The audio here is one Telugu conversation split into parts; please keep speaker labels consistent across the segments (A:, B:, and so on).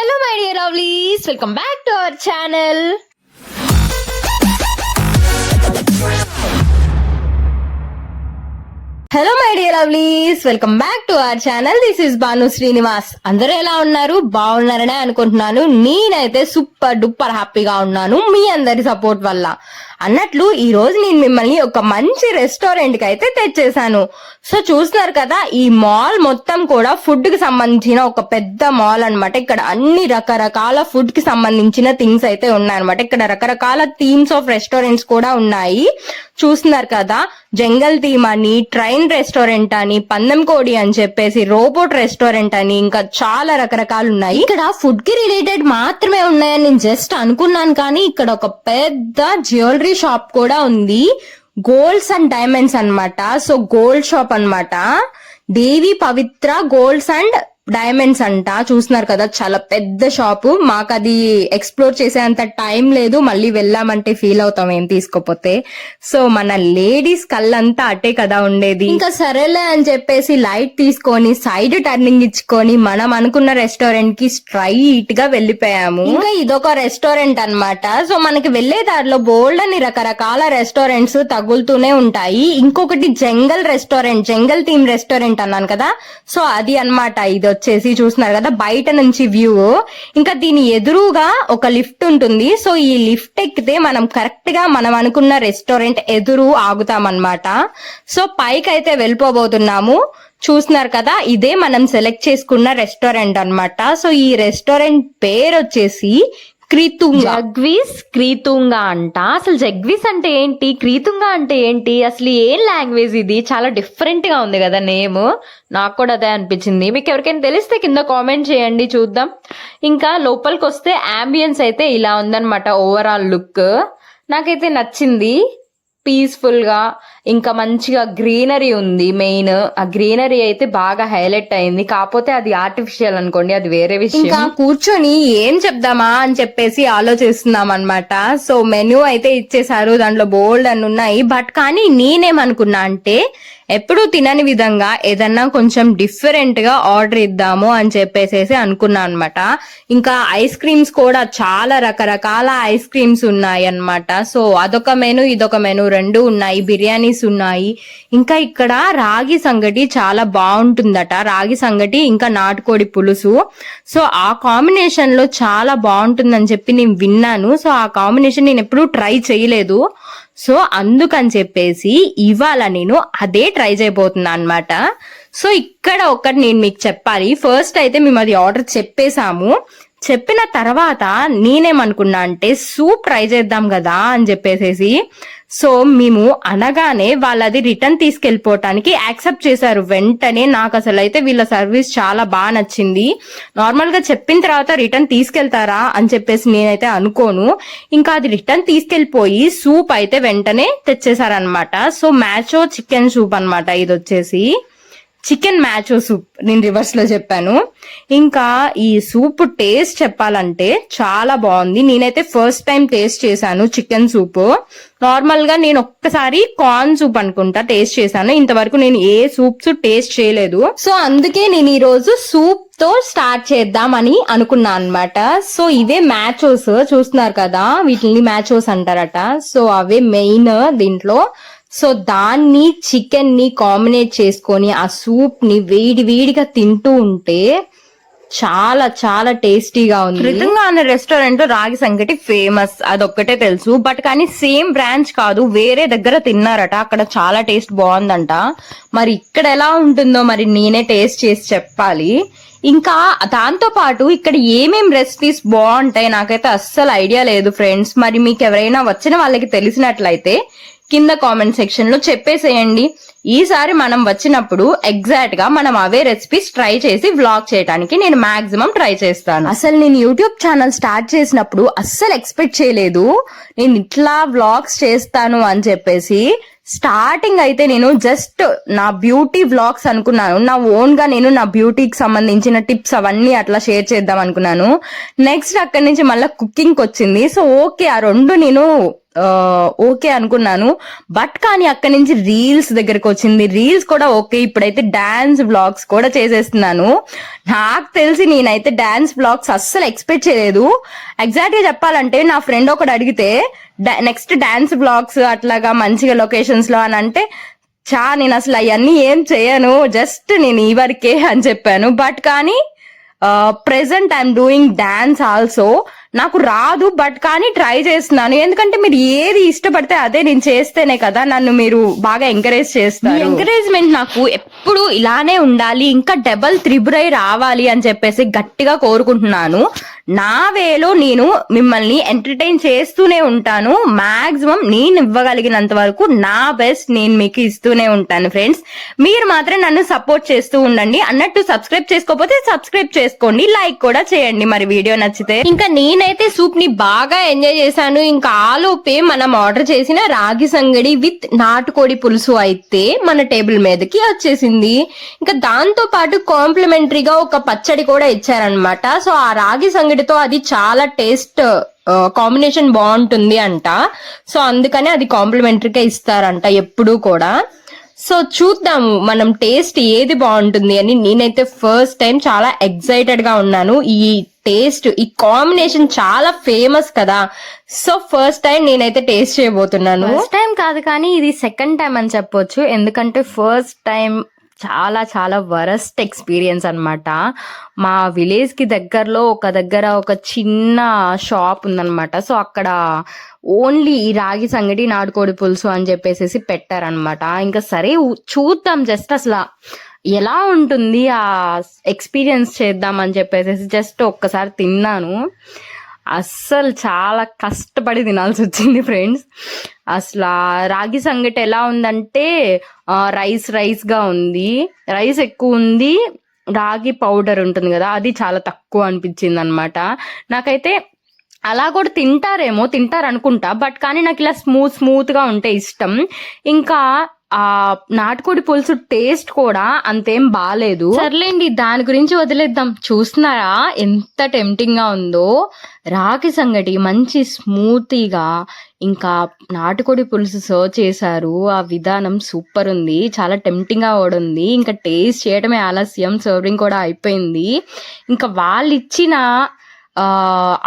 A: Hello my dear lovelies, welcome back to our channel. Hello my dear lovelies, welcome back to our channel. This is Bhanu Srinivas. అందరూ ఎలా ఉన్నారు? బాగున్నారనే అనుకుంటున్నాను. నేనైతే సూపర్ డూపర్ హ్యాపీగా ఉన్నాను మీ అందరి సపోర్ట్ వల్ల. అన్నట్లు ఈ రోజు నేను మిమ్మల్ని ఒక మంచి రెస్టారెంట్ కి అయితే తెచ్చేసాను. సో చూస్తున్నారు కదా, ఈ మాల్ మొత్తం కూడా ఫుడ్ కి సంబంధించిన ఒక పెద్ద మాల్ అన్నమాట. ఇక్కడ అన్ని రకరకాల ఫుడ్ కి సంబంధించిన థింగ్స్ అయితే ఉన్నాయన్నమాట. ఇక్కడ రకరకాల థీమ్స్ ఆఫ్ రెస్టారెంట్స్ కూడా ఉన్నాయి. చూస్తున్నారు కదా, జంగల్ థీమ్ అని, ట్రైన్ రెస్టారెంట్ అని, పందెం కోడి అని చెప్పేసి, రోబోట్ రెస్టారెంట్ అని, ఇంకా చాలా రకరకాలు ఉన్నాయి. ఇక్కడ ఫుడ్ కి రిలేటెడ్ మాత్రమే ఉన్నాయని నేను జస్ట్ అనుకున్నాను, కానీ ఇక్కడ ఒక పెద్ద జ్యువెలరీ షాప్ కూడా ఉంది. గోల్డ్స్ అండ్ డైమండ్స్ అన్నమాట. సో గోల్డ్ షాప్ అన్నమాట. దేవి పవిత్ర గోల్డ్స్ అండ్ డైమండ్స్ అంట. చూస్తున్నారు కదా, చాలా పెద్ద షాపు. మాకు అది ఎక్స్ప్లోర్ చేసేంత టైం లేదు. మళ్ళీ వెళ్ళామంటే ఫీల్ అవుతాం ఏం తీసుకోపోతే. సో మన లేడీస్ కళ్ళంతా అటే కదా ఉండేది. ఇంకా సరేలే అని చెప్పేసి లైట్ తీసుకొని సైడ్ టర్నింగ్ ఇచ్చుకొని మనం అనుకున్న రెస్టారెంట్ కి స్ట్రైట్ గా వెళ్ళిపోయాము. ఇంకా ఇదొక రెస్టారెంట్ అన్నమాట. సో మనకి వెళ్లే దారిలో బోల్డ్ అని రకరకాల రెస్టారెంట్స్ తగులుతూనే ఉంటాయి. ఇంకొకటి జంగల్ రెస్టారెంట్, జంగల్ థీమ్ రెస్టారెంట్ అన్నాను కదా, సో అది అన్నమాట. ఇది వచ్చేసి చూస్తున్నారు కదా బయట నుంచి వ్యూ. ఇంకా దీని ఎదురుగా ఒక లిఫ్ట్ ఉంటుంది. సో ఈ లిఫ్ట్ ఎక్కితే మనం కరెక్ట్ గా మనం అనుకున్న రెస్టారెంట్ ఎదురు ఆగుతామన్నమాట. సో పైకి అయితే వెళ్ళిపోబోతున్నాము. చూస్తున్నారు కదా, ఇదే మనం సెలెక్ట్ చేసుకున్న రెస్టారెంట్ అన్నమాట. సో ఈ రెస్టారెంట్ పేరు వచ్చేసి
B: జగ్వీస్ క్రీతుంగా అంట. అసలు జగ్వీస్ అంటే ఏంటి, క్రీతుంగా అంటే ఏంటి, అసలు ఏం లాంగ్వేజ్ ఇది? చాలా డిఫరెంట్ గా ఉంది కదా నేమ్. నాకు కూడా అదే అనిపించింది. మీకు ఎవరికైనా తెలిస్తే కింద కామెంట్ చేయండి, చూద్దాం. ఇంకా లోపలికి వస్తే అంబియన్స్ అయితే ఇలా ఉందన్నమాట. ఓవరాల్ లుక్ నాకైతే నచ్చింది. పీస్ఫుల్ గా, ఇంకా మంచిగా గ్రీనరీ ఉంది. మెయిన్ ఆ గ్రీనరీ అయితే బాగా హైలైట్ అయింది. కాకపోతే అది ఆర్టిఫిషియల్ అనుకోండి, అది వేరే విషయం.
A: ఇంకా కూర్చొని ఏం చెప్దామా అని చెప్పేసి ఆలోచిస్తున్నాం అన్నమాట. సో మెనూ అయితే ఇచ్చేసారు, దాంట్లో బోల్డ్ అని ఉన్నాయి. బట్ కానీ నేనేమనుకున్నా అంటే, ఎప్పుడు తినని విధంగా ఏదన్నా కొంచెం డిఫరెంట్ గా ఆర్డర్ ఇద్దాము అని చెప్పేసి అనుకున్నా అనమాట. ఇంకా ఐస్ క్రీమ్స్ కూడా చాలా రకరకాల ఐస్ క్రీమ్స్ ఉన్నాయి అన్నమాట. సో అదొక మెనూ, ఇదొక మెనూ, రెండు ఉన్నాయి. బిర్యానీస్ ఉన్నాయి. ఇంకా ఇక్కడ రాగి సంగటి చాలా బాగుంటుందట. రాగి సంగటి ఇంకా నాటుకోడి పులుసు. సో ఆ కాంబినేషన్ లో చాలా బాగుంటుందని చెప్పి నేను విన్నాను. సో ఆ కాంబినేషన్ నేను ఎప్పుడూ ట్రై చేయలేదు. సో అందుకని చెప్పేసి ఇవాళ నేను అదే ట్రై చేయబోతున్నా అన్నమాట. సో ఇక్కడ ఒకటి నేను మీకు చెప్పాలి. ఫస్ట్ అయితే మేము అది ఆర్డర్ చెప్పేశాము. చెప్పిన తర్వాత నేనేమనుకున్నా అంటే సూప్ ట్రై చేద్దాం కదా అని చెప్పేసి. సో మేము అనగానే వాళ్ళది రిటర్న్ తీసుకెళ్లిపోవటానికి యాక్సెప్ట్ చేశారు వెంటనే. నాకు అసలు అయితే వీళ్ళ సర్వీస్ చాలా బాగా నచ్చింది. నార్మల్ గా చెప్పిన తర్వాత రిటర్న్ తీసుకెళ్తారా అని చెప్పేసి నేనైతే అనుకోను. ఇంకా అది రిటర్న్ తీసుకెళ్లిపోయి సూప్ అయితే వెంటనే తెచ్చేసారనమాట. సో మ్యాచో చికెన్ సూప్ అన్నమాట. ఇది వచ్చేసి చికెన్ మ్యాచో సూప్, నేను రివర్స్ లో చెప్పాను. ఇంకా ఈ సూప్ టేస్ట్ చెప్పాలంటే చాలా బాగుంది. నేనైతే ఫస్ట్ టైం టేస్ట్ చేశాను చికెన్ సూప్. నార్మల్ గా నేను ఒక్కసారి కార్న్ సూప్ అనుకుంటా టేస్ట్ చేశాను. ఇంతవరకు నేను ఏ సూప్స్ టేస్ట్ చేయలేదు. సో అందుకే నేను ఈ రోజు సూప్ తో స్టార్ట్ చేద్దామని అనుకున్నా అన్నమాట. సో ఇవే మ్యాచోస్ చూస్తున్నారు కదా, వీటిని మ్యాచోస్ అంటారట. సో అవే మెయిన్ దీంట్లో. సో దాన్ని చికెన్ ని కాంబినేట్ చేసుకొని ఆ సూప్ ని వేడి వేడిగా తింటూ ఉంటే చాలా చాలా టేస్టీగా ఉంది. రితంగా అనే రెస్టారెంట్ రాగి సంగటి ఫేమస్, అదొక్కటే తెలుసు. బట్ కానీ సేమ్ బ్రాంచ్ కాదు, వేరే దగ్గర తిన్నారట. అక్కడ చాలా టేస్ట్ బాగుందంట. మరి ఇక్కడ ఎలా ఉంటుందో మరి నేనే టేస్ట్ చేసి చెప్పాలి. ఇంకా దాంతో పాటు ఇక్కడ ఏమేం రెసిపీస్ బాగుంటాయి నాకైతే అస్సలు ఐడియా లేదు ఫ్రెండ్స్. మరి మీకు ఎవరైనా వచ్చిన వాళ్ళకి తెలిసినట్లయితే కింద కామెంట్ సెక్షన్ లో చెప్పేసేయండి. ఈసారి మనం వచ్చినప్పుడు ఎగ్జాక్ట్ గా మనం అవే రెసిపీస్ ట్రై చేసి వ్లాగ్ చేయడానికి నేను మాక్సిమం ట్రై చేస్తాను. అసలు నేను యూట్యూబ్ ఛానల్ స్టార్ట్ చేసినప్పుడు అస్సలు ఎక్స్పెక్ట్ చేయలేదు నేను ఇట్లా వ్లాగ్స్ చేస్తాను అని చెప్పేసి. స్టార్టింగ్ అయితే నేను జస్ట్ నా బ్యూటీ వ్లాగ్స్ అనుకున్నాను. నా ఓన్ గా నేను నా బ్యూటీకి సంబంధించిన టిప్స్ అవన్నీ అట్లా షేర్ చేద్దాం అనుకున్నాను. నెక్స్ట్ అక్కడి నుంచి మళ్ళీ కుకింగ్ వచ్చింది. సో ఓకే, ఆ రెండు నేను ఓకే అనుకున్నాను. బట్ కానీ అక్కడి నుంచి రీల్స్ దగ్గరకు వచ్చింది. రీల్స్ కూడా ఓకే, ఇప్పుడైతే డాన్స్ బ్లాగ్స్ కూడా చేసేస్తున్నాను. నాకు తెలిసి నేనైతే డాన్స్ బ్లాగ్స్ అస్సలు ఎక్స్పెక్ట్ చేయలేదు. ఎగ్జాక్ట్ గా చెప్పాలంటే నా ఫ్రెండ్ ఒకటి అడిగితే నెక్స్ట్ డాన్స్ బ్లాగ్స్ అట్లాగా మంచిగా లొకేషన్స్ లో అని అంటే నేను అసలు అవన్నీ ఏం చేయను, జస్ట్ నేను ఈ వరకే అని చెప్పాను. బట్ కానీ present I'm doing dance also. నాకు రాదు బట్ కానీ ట్రై చేస్తున్నాను. ఎందుకంటే మీరు ఏది ఇష్టపడితే అదే నేను చేస్తేనే కదా నన్ను మీరు బాగా ఎంకరేజ్ చేస్తారు. ఎంకరేజ్మెంట్ నాకు ఎప్పుడు ఇలానే ఉండాలి, ఇంకా డబల్ త్రిబుల్ రావాలి అని చెప్పేసి గట్టిగా కోరుకుంటున్నాను. నా వేలో నేను మిమ్మల్ని ఎంటర్టైన్ చేస్తూనే ఉంటాను. మాక్సిమం నేను ఇవ్వగలిగినంత వరకు నా బెస్ట్ నేను మీకు ఇస్తూనే ఉంటాను ఫ్రెండ్స్. మీరు మాత్రం నన్ను సపోర్ట్ చేస్తూ ఉండండి. అన్నట్టు సబ్స్క్రైబ్ చేసుకోకపోతే సబ్స్క్రైబ్ చేసుకోండి, లైక్ కూడా చేయండి మరి వీడియో నచ్చితే. ఇంకా నేనైతే సూప్ ని బాగా ఎంజాయ్ చేశాను. ఇంకా ఆలోపే మనం ఆర్డర్ చేసిన రాగి సంగడి విత్ నాటుకోడి పులుసు అయితే మన టేబుల్ మీదకి వచ్చేసింది. ఇంకా దాంతో పాటు కాంప్లిమెంటరీగా ఒక పచ్చడి కూడా ఇచ్చారనమాట. సో ఆ రాగి సంగడితో అది చాలా టేస్ట్ కాంబినేషన్ బాగుంటుంది అంట. సో అందుకని అది కాంప్లిమెంటరీగా ఇస్తారంట ఎప్పుడు కూడా. సో చూద్దాము మనం టేస్ట్ ఏది బాగుంటుంది అని. నేనైతే ఫస్ట్ టైం చాలా ఎక్సైటెడ్ గా ఉన్నాను. ఈ టేస్ట్, ఈ కాంబినేషన్ చాలా ఫేమస్ కదా. సో ఫస్ట్ టైం నేనైతే టేస్ట్ చేయబోతున్నాను. ఫస్ట్ టైం కాదు కానీ ఇది సెకండ్ టైం అని చెప్పొచ్చు. ఎందుకంటే ఫస్ట్ టైం చాలా చాలా వరస్ట్ ఎక్స్పీరియన్స్ అన్నమాట. మా విలేజ్ కి దగ్గరలో ఒక చిన్న షాప్ ఉందన్నమాట. సో అక్కడ ఓన్లీ ఈ రాగి సంగటి నాటుకోడి పులుసు అని చెప్పేసి పెట్టారనమాట. ఇంకా సరే చూద్దాం, జస్ట్ అసలు ఎలా ఉంటుంది ఆ ఎక్స్పీరియన్స్ చేద్దాం అని చెప్పేసి జస్ట్ ఒక్కసారి తిన్నాను. అస్సలు చాలా కష్టపడి తినాల్సి వచ్చింది ఫ్రెండ్స్. అసలు రాగి సంగటి ఎలా ఉందంటే రైస్ గా ఉంది, రైస్ ఎక్కువ ఉంది, రాగి పౌడర్ ఉంటుంది కదా అది చాలా తక్కువ అనిపించింది అనమాట. నాకైతే అలా కూడా తింటారనుకుంటా, బట్ కానీ నాకు ఇలా స్మూత్ గా ఉంటే ఇష్టం. ఇంకా ఆ నాటుకోడి పులుసు టేస్ట్ కూడా అంతేం బాలేదు. సర్లేండి దాని గురించి వదిలేద్దాం. చూస్తున్నారా ఎంత టెంప్టింగ్ గా ఉందో. రాగి సంగటి మంచి స్మూతీగా ఇంకా నాటుకోడి పులుసు సర్వ్ చేశారు. ఆ విధానం సూపర్ ఉంది, చాలా టెంప్టింగ్ గా కూడా ఉంది. ఇంకా టేస్ట్ చేయడమే ఆలస్యం, సర్వింగ్ కూడా అయిపోయింది. ఇంకా వాళ్ళు ఇచ్చిన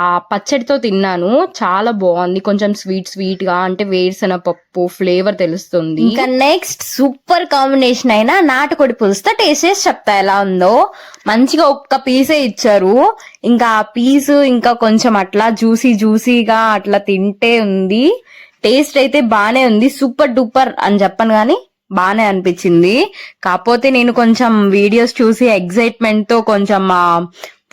A: ఆ పచ్చడితో తిన్నాను, చాలా బాగుంది. కొంచెం స్వీట్ గా అంటే వేరుశనగ పప్పు ఫ్లేవర్ తెలుస్తుంది. ఇంకా నెక్స్ట్ సూపర్ కాంబినేషన్ అయిన నాటుకోడి పులుసుతో టేస్ట్ చేసి చెప్తా ఎలా ఉందో. మంచిగా ఒక్క పీసే ఇచ్చారు. ఇంకా ఆ పీసు ఇంకా కొంచెం అట్లా జ్యూసీగా అట్లా తింటే ఉంది. టేస్ట్ అయితే బానే ఉంది, సూపర్ డూపర్ అని చెప్పను గానీ బానే అనిపించింది. కాకపోతే నేను కొంచెం వీడియోస్ చూసి ఎక్సైట్మెంట్ తో కొంచెం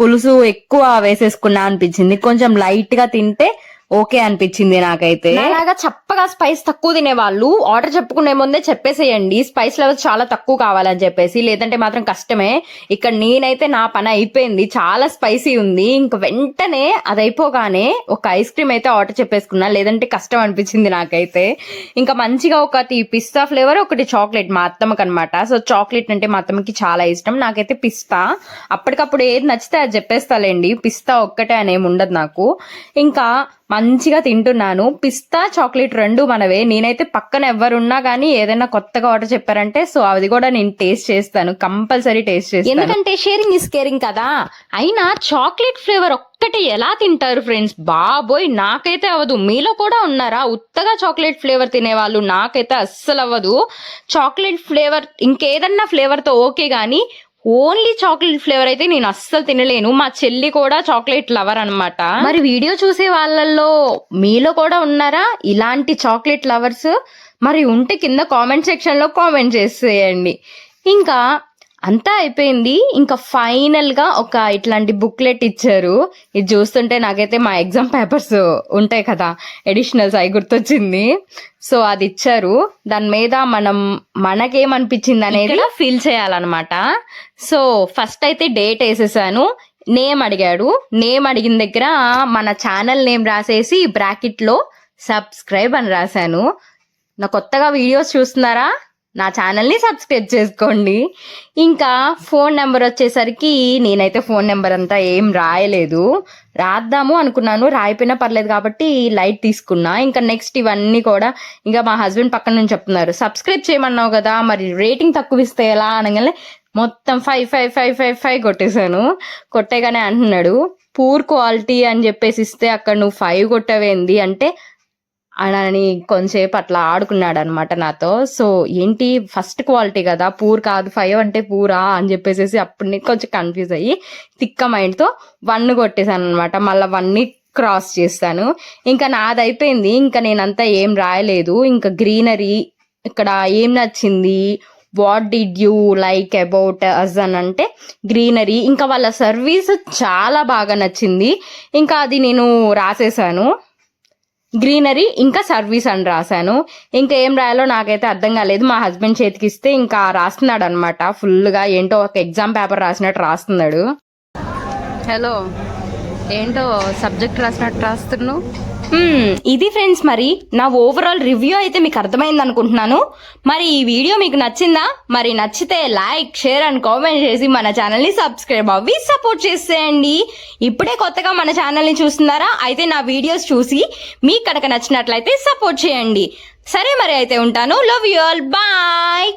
A: పులుసు ఎక్కువ వేసేసుకున్నా అనిపించింది. కొంచెం లైట్ గా తింటే ఓకే అనిపించింది నాకైతే. అలాగా చప్పగా స్పైస్ తక్కువ తినే వాళ్ళు ఆర్డర్ చెప్పుకునే ముందే చెప్పేసేయండి స్పైస్ లెవెల్స్ చాలా తక్కువ కావాలని చెప్పేసి, లేదంటే మాత్రం కష్టమే. ఇక్కడ నేనైతే నా పని అయిపోయింది, చాలా స్పైసీ ఉంది. ఇంక వెంటనే అది అయిపోగానే ఒక ఐస్ క్రీమ్ అయితే ఆర్డర్ చెప్పేసుకున్నా, లేదంటే కష్టం అనిపించింది నాకైతే. ఇంకా మంచిగా ఒకటి పిస్తా ఫ్లేవర్, ఒకటి చాక్లెట్ మా అత్తమ్మకి అనమాట. సో చాక్లెట్ అంటే మా అత్తమ్మకి చాలా ఇష్టం, నాకైతే పిస్తా. అప్పటికప్పుడు ఏది నచ్చితే అది చెప్పేస్తాలేండి, పిస్తా ఒక్కటే అనేమి ఉండదు నాకు. ఇంకా మంచిగా తింటున్నాను. పిస్తా చాక్లెట్ రెండు మనవే. నేనైతే పక్కన ఎవరున్నా గానీ ఏదైనా కొత్తగా ఆర్డర్ చెప్పారంటే సో అది కూడా నేను టేస్ట్ చేస్తాను, కంపల్సరీ టేస్ట్ చేస్తాను. ఎందుకంటే షేరింగ్ ఇస్ కేరింగ్ కదా. అయినా చాక్లెట్ ఫ్లేవర్ ఒక్కటి ఎలా తింటారు ఫ్రెండ్స్, బాబోయ్ నాకైతే అవ్వదు. మీలో కూడా ఉన్నారా ఉత్తగా చాక్లెట్ ఫ్లేవర్ తినేవాళ్ళు? నాకైతే అస్సలు అవ్వదు. చాక్లెట్ ఫ్లేవర్ ఇంకేదన్నా ఫ్లేవర్ తో ఓకే గానీ ఓన్లీ చాక్లెట్ ఫ్లేవర్ అయితే నేను అస్సలు తినలేను. మా చెల్లి కూడా చాక్లెట్ లవర్ అన్నమాట. మరి వీడియో చూసే వాళ్ళల్లో మీలో కూడా ఉన్నారా ఇలాంటి చాక్లెట్ లవర్స్? మరి ఉంటే కింద కామెంట్ సెక్షన్ లో కామెంట్ చేసేయండి. ఇంకా అంతా అయిపోయింది. ఇంకా ఫైనల్ గా ఒక ఇట్లాంటి బుక్లెట్ ఇచ్చారు. ఇది చూస్తుంటే నాకైతే మా ఎగ్జామ్ పేపర్స్ ఉంటాయి కదా ఎడిషనల్స్, అవి గుర్తొచ్చింది. సో అది ఇచ్చారు. దాని మీద మనకేమనిపించింది అనేది ఫీల్ చేయాలన్నమాట. సో ఫస్ట్ అయితే డేట్ వేసేసాను, నేమ్ అడిగాడు. నేమ్ అడిగిన దగ్గర మన ఛానల్ నేమ్ రాసేసి బ్రాకెట్ లో సబ్స్క్రైబ్ అని రాశాను. నా కొత్తగా వీడియోస్ చూస్తున్నారా నా ఛానల్ని సబ్స్క్రైబ్ చేసుకోండి. ఇంకా ఫోన్ నెంబర్ వచ్చేసరికి నేనైతే ఫోన్ నెంబర్ అంతా ఏం రాయలేదు, రాద్దాము అనుకున్నాను, రాయిపోయినా పర్లేదు కాబట్టి లైట్ తీసుకున్నా. ఇంకా నెక్స్ట్ ఇవన్నీ కూడా ఇంకా మా హస్బెండ్ పక్కన నుంచి చెప్తున్నారు, సబ్స్క్రైబ్ చేయమన్నావు కదా మరి రేటింగ్ తక్కువ ఇస్తే ఎలా అనగానే మొత్తం 5 కొట్టేశాను. కొట్టేగానే అంటున్నాడు పూర్ క్వాలిటీ అని చెప్పేసి ఇస్తే అక్కడ నువ్వు 5 కొట్టవేంది అంటే అని కొంచెంసేపు అట్లా ఆడుకున్నాడు అనమాట నాతో. సో ఏంటి ఫస్ట్ క్వాలిటీ కదా, పూర్ కాదు 5 అంటే పూరా అని చెప్పేసి అప్పుడు నేను కొంచెం కన్ఫ్యూజ్ అయ్యి తిక్క మైండ్తో 1 కొట్టేశాను అనమాట. మళ్ళీ 1ని క్రాస్ చేస్తాను. ఇంకా నాది అయిపోయింది. ఇంకా నేనంతా ఏం రాయలేదు. ఇంకా గ్రీనరీ ఇక్కడ ఏం నచ్చింది, what did you like about us అని అంటే గ్రీనరీ, ఇంకా వాళ్ళ సర్వీస్ చాలా బాగా నచ్చింది. ఇంకా అది నేను రాసేసాను, గ్రీనరీ ఇంకా సర్వీస్ అని రాశాను. ఇంకా ఏం రాయాలో నాకైతే అర్థం కాలేదు. మా హస్బెండ్ చేతికి ఇస్తే ఇంకా రాస్తున్నాడు అనమాట, ఫుల్గా ఏంటో ఒక ఎగ్జామ్ పేపర్ రాసినట్టు రాస్తున్నాడు.
B: హలో, ఏంటో సబ్జెక్ట్ రాసినట్టు రాస్తున్నావు?
A: ఇది ఫ్రెండ్స్ మరి నా ఓవరాల్ రివ్యూ అయితే మీకు అర్థమైంది అనుకుంటున్నాను. మరి ఈ వీడియో మీకు నచ్చిందా? మరి నచ్చితే లైక్, షేర్ అండ్ కామెంట్ చేసి మన ఛానల్ని సబ్స్క్రైబ్ అవ్వి సపోర్ట్ చేసేయండి. ఇప్పుడే కొత్తగా మన ఛానల్ని చూస్తున్నారా? అయితే నా వీడియోస్ చూసి మీకు కనుక నచ్చినట్లయితే సపోర్ట్ చేయండి. సరే మరి అయితే ఉంటాను. Love you all, bye.